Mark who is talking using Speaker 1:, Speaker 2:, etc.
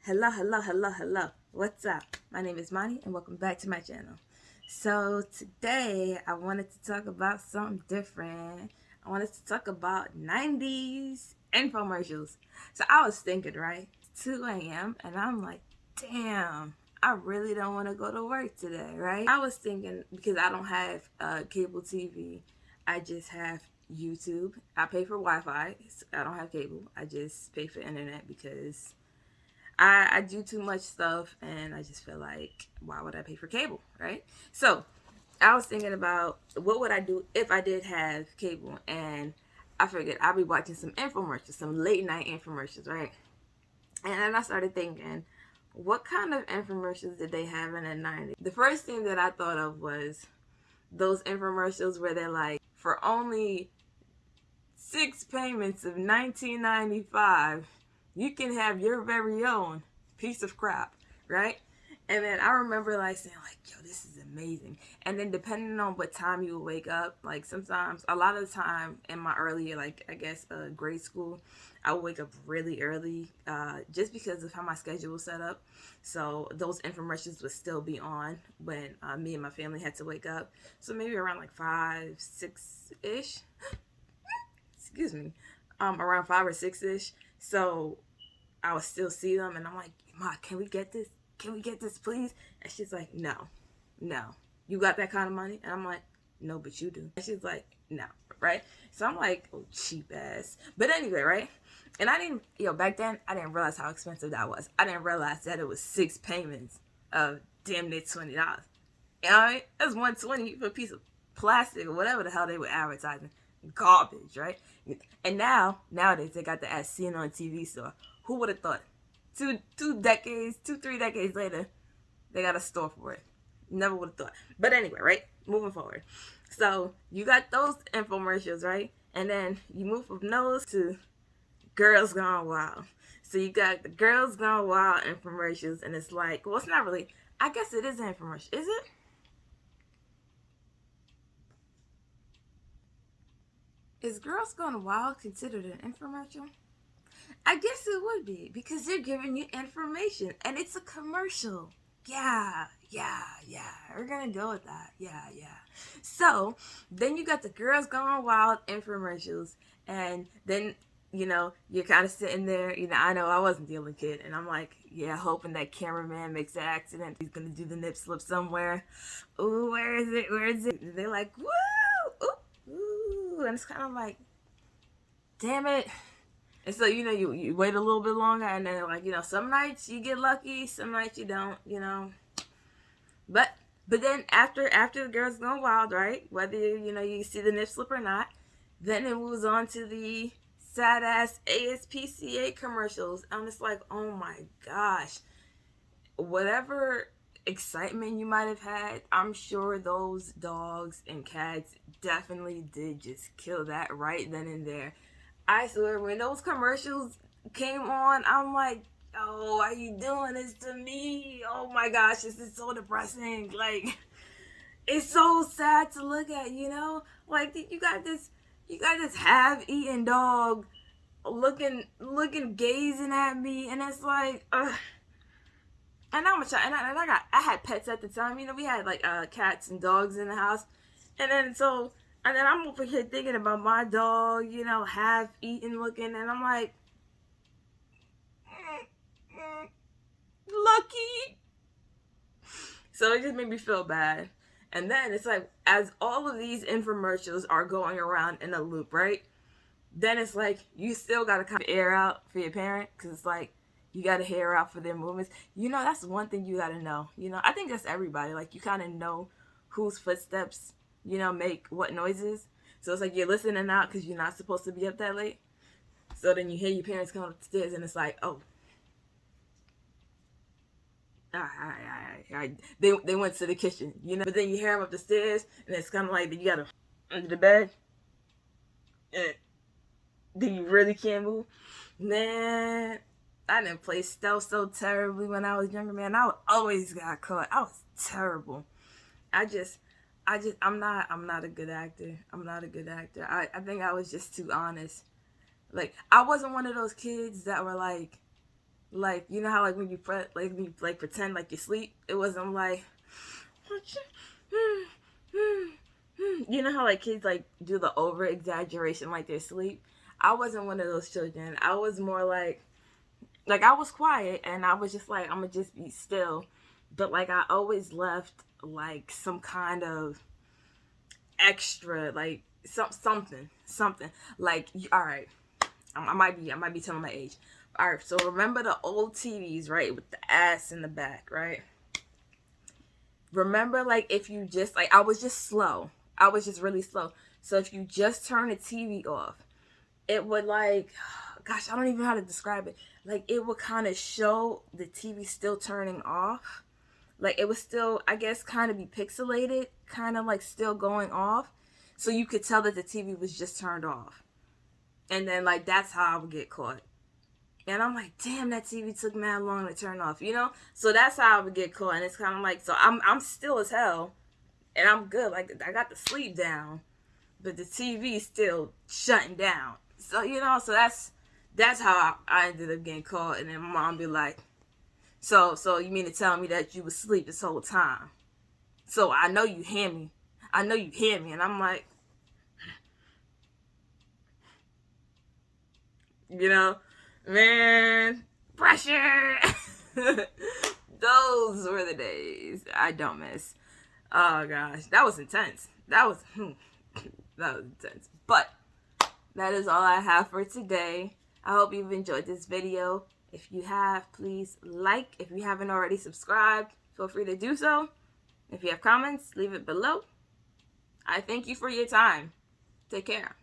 Speaker 1: Hello. What's up? My name is Monty and welcome back to my channel. So today I wanted to talk about something different. I wanted to talk about 90s infomercials. So I was thinking, right? It's 2 a.m. and I'm like, damn, I really don't want to go to work today, right? I was thinking because I don't have cable TV. I just have YouTube. I pay for Wi-Fi. So I don't have cable. I just pay for internet because I do too much stuff and I just feel like why would I pay for cable, right? So I was thinking about what would I do if I did have cable, and I figured I'd be watching some infomercials, some late night infomercials, right? And then I started thinking, what kind of infomercials did they have in the 90s? The first thing that I thought of was those infomercials where they're like, for only 6 payments of $19.95, you can have your very own piece of crap, right? And then I remember like saying like, yo, this is amazing. And then depending on what time you would wake up, like sometimes, a lot of the time in my early, like I guess grade school, I would wake up really early, just because of how my schedule was set up. So those infomercials would still be on when me and my family had to wake up. So maybe around like 5, 6 ish. Excuse me, around 5 or 6 ish. So I would still see them, and I'm like, Ma, can we get this? Can we get this, please? And she's like, no. You got that kind of money? And I'm like, no, but you do. And she's like, no, right? So I'm like, oh, cheap ass. But anyway, right? And I didn't, back then, I didn't realize how expensive that was. I didn't realize that it was 6 payments of damn near $20. You know what I mean? That's $120 for a piece of plastic or whatever the hell they were advertising. Garbage, right? And nowadays they got the as seen on TV store. Who would have thought? 3 decades later, they got a store for it. Never would have thought. But anyway, right? Moving forward. So you got those infomercials, right? And then you move from those to Girls Gone Wild. So you got the Girls Gone Wild infomercials, and it's like, well, it's not really. I guess it is an infomercial. Is it? Is Girls Gone Wild considered an infomercial? I guess it would be because they're giving you information and it's a commercial. Yeah. We're gonna go with that. Yeah. So then you got the Girls Gone Wild infomercials, and then you're kind of sitting there. I know I wasn't the only kid, and I'm like, yeah, hoping that cameraman makes an accident. He's gonna do the nip slip somewhere. Ooh, where is it? And they're like, woo, ooh, and it's kind of like, damn it. And so, you wait a little bit longer, and then, like, some nights you get lucky, some nights you don't. But then after the Girls Gone Wild, right, whether, you see the nip slip or not, then it moves on to the sad-ass ASPCA commercials. And it's like, oh my gosh. Whatever excitement you might have had, I'm sure those dogs and cats definitely did just kill that right then and there. I swear, when those commercials came on, I'm like, oh, why are you doing this to me? Oh my gosh, this is so depressing. Like, it's so sad to look at, Like, you got this half-eaten dog looking, gazing at me, and it's like, ugh. And I'm a child, and I had pets at the time. We had like cats and dogs in the house, and then I'm over here thinking about my dog, half eaten looking, and I'm like, lucky. So it just made me feel bad. And then it's like, as all of these infomercials are going around in a loop, right? Then it's like, you still got to kind of air out for your parent, because it's like, you got to hear out for their movements. That's one thing you got to know. I think that's everybody. Like, you kind of know whose footsteps, make what noises. So it's like you're listening out because you're not supposed to be up that late. So then you hear your parents come upstairs, and it's like, oh. All right. They went to the kitchen, But then you hear them up the stairs, and it's kind of like, you got to under the bed. Then you really can't move. Man, I didn't play stealth so terribly when I was younger, man. I always got caught. I was terrible. I'm not a good actor. I think I was just too honest. Like, I wasn't one of those kids that were like, Like, you know how like when you like pretend like you sleep, it wasn't like you know how like kids like do the over exaggeration like they're asleep. I wasn't one of those children. I was more like I was quiet and I was just like I'm gonna just be still, but like I always left like some kind of extra like something like all right. I might be telling my age. All right, so remember the old TVs, right, with the ass in the back, right? Remember, like if you just like I was just slow. I was just really slow. So if you just turn the TV off, it would like, gosh, I don't even know how to describe it. Like it would kind of show the TV still turning off. Like it would still, I guess, kind of be pixelated, kind of like still going off. So you could tell that the TV was just turned off. And then like that's how I would get caught. And I'm like, damn, that TV took mad long to turn off, you know? So that's how I would get caught. And it's kind of like, so I'm still as hell, and I'm good. Like I got the sleep down, but the TV still shutting down. So you know, so that's how I ended up getting caught. And then my mom be like, so you mean to tell me that you was asleep this whole time? So I know you hear me. I know you hear me. And I'm like, you know, man, pressure. Those were the days I don't miss. Oh gosh, that was intense. That was intense. But that is all I have for today. I hope you've enjoyed this video. If you have, please like. If you haven't already subscribed, feel free to do so. If you have comments, leave it below. I thank you for your time. Take care.